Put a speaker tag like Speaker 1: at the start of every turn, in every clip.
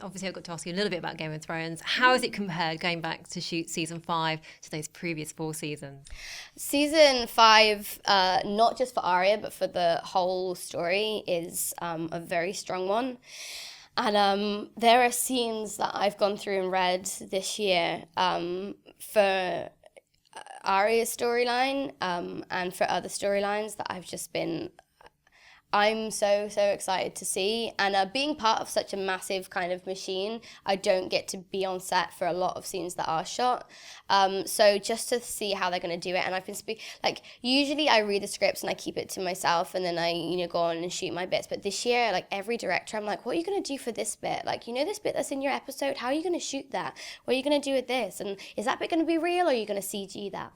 Speaker 1: obviously I've got to ask you a little bit about Game of Thrones. How has it compared going back to shoot season 5 to those previous 4 seasons?
Speaker 2: Season 5, not just for Arya, but for the whole story, is a very strong one. And there are scenes that I've gone through and read this year for Arya's storyline and for other storylines that I'm so excited to see. And being part of such a massive kind of machine, I don't get to be on set for a lot of scenes that are shot. So just to see how they're going to do it. And I've been usually I read the scripts and I keep it to myself and then I, go on and shoot my bits. But this year, every director, I'm like, what are you going to do for this bit? This bit that's in your episode, how are you going to shoot that? What are you going to do with this? And is that bit going to be real or are you going to CG that?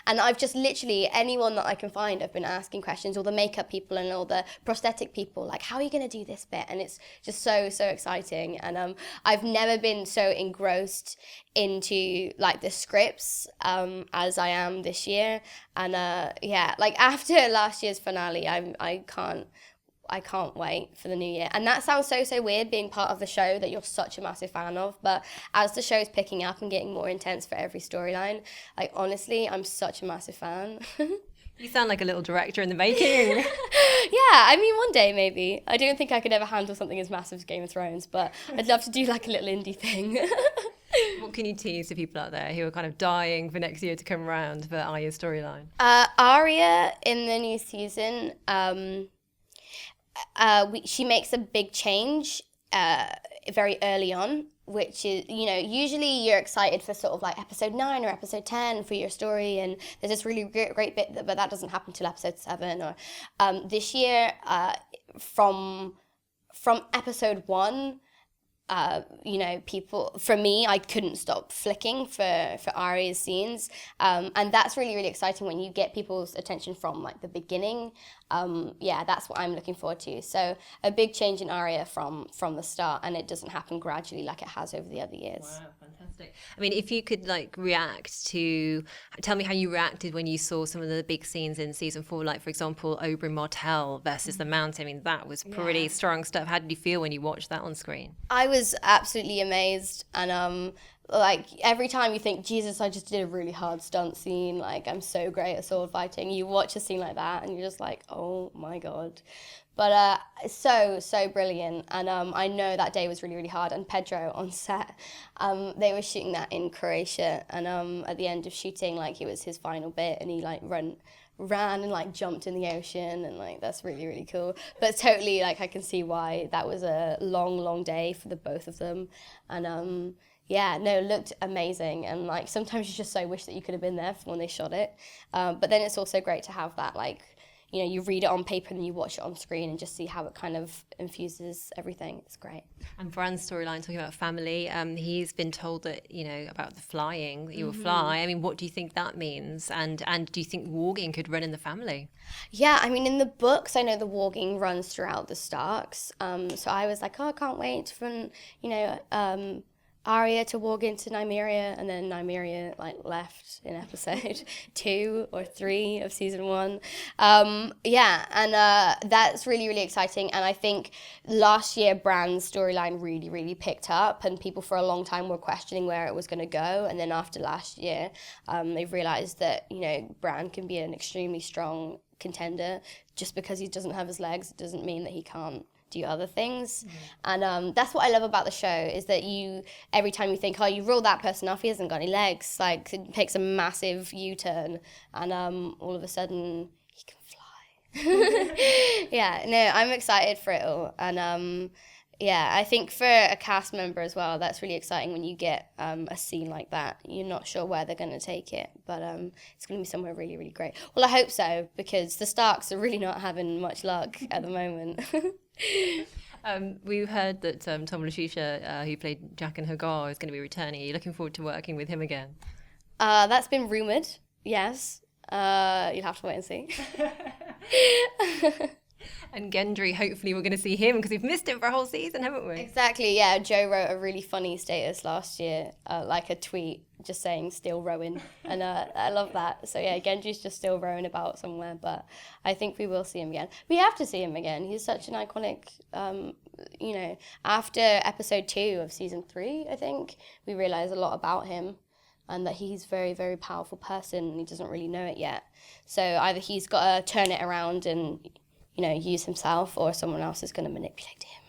Speaker 2: And I've just literally, anyone that I can find, I've been asking questions, all the makeup people and all the prosthetic people, how are you going to do this bit? And it's just so exciting. And I've never been so engrossed into the scripts as I am this year. And after last year's finale, I can't wait for the new year. And that sounds so weird, being part of the show that you're such a massive fan of, but as the show's picking up and getting more intense for every storyline, honestly, I'm such a massive fan.
Speaker 1: You sound like a little director in the making.
Speaker 2: Yeah, one day maybe. I don't think I could ever handle something as massive as Game of Thrones, but I'd love to do a little indie thing.
Speaker 1: What can you tease to people out there who are kind of dying for next year to come around for Arya's storyline?
Speaker 2: Arya in the new season, she makes a big change very early on, which is, usually you're excited for sort of episode 9 or episode 10 for your story, and there's this really great bit, but that doesn't happen till episode 7. Or this year, from episode 1, people, for me, I couldn't stop flicking for Arya's scenes, and that's really exciting when you get people's attention from the beginning. That's what I'm looking forward to. So a big change in Arya from the start, and it doesn't happen gradually like it has over the other years.
Speaker 1: Wow, fantastic. If you could tell me how you reacted when you saw some of the big scenes in season 4, for example, Oberyn Martell versus the Mountain. That was pretty strong stuff. How did you feel when you watched that on screen?
Speaker 2: I was absolutely amazed, and every time you think, Jesus, I just did a really hard stunt scene, I'm so great at sword fighting, you watch a scene like that and you're just oh my God. But so brilliant. And I know that day was really hard. And Pedro on set, they were shooting that in Croatia, and at the end of shooting, it was his final bit, and he ran and jumped in the ocean, and that's really cool. But totally I can see why that was a long day for the both of them. And it looked amazing, and sometimes you just so wish that you could have been there for when they shot it. But then it's also great to have that you read it on paper and then you watch it on screen and just see how it kind of infuses everything. It's great.
Speaker 1: And Bran's storyline, talking about family, he's been told that, about the flying, that you will fly. What do you think that means? And do you think warging could run in the family?
Speaker 2: Yeah, in the books, I know the warging runs throughout the Starks. So I was I can't wait for, Arya to walk into Nymeria, and then Nymeria left in episode 2 or 3 of season 1. That's really exciting. And I think last year Bran's storyline really picked up, and people for a long time were questioning where it was going to go. And then after last year, they've realized that Bran can be an extremely strong contender. Just because he doesn't have his legs, it doesn't mean that he can't do other things. And that's what I love about the show, is that every time you think, you rule that person off, he hasn't got any legs, it takes a massive U-turn, and all of a sudden he can fly. I'm excited for it all. And I think for a cast member as well, that's really exciting when you get a scene like that. You're not sure where they're going to take it, but it's going to be somewhere really great. Well, I hope so, because the Starks are really not having much luck at the moment.
Speaker 1: We heard that Tom Lashusha, who played Jack and Hagar, is going to be returning. Are you looking forward to working with him again?
Speaker 2: That's been rumoured, yes. You'll have to wait and see.
Speaker 1: And Gendry, hopefully we're going to see him because we've missed him for a whole season, haven't we?
Speaker 2: Exactly, yeah. Joe wrote a really funny status last year, like a tweet just saying still rowing. And I love that. So yeah, Gendry's just still rowing about somewhere, but I think we will see him again. We have to see him again. He's such an iconic, you know, after episode 2 of season 3, I think, we realised a lot about him and that he's a very, very powerful person and he doesn't really know it yet. So either he's got to turn it around and, you know, use himself, or someone else is going to manipulate him.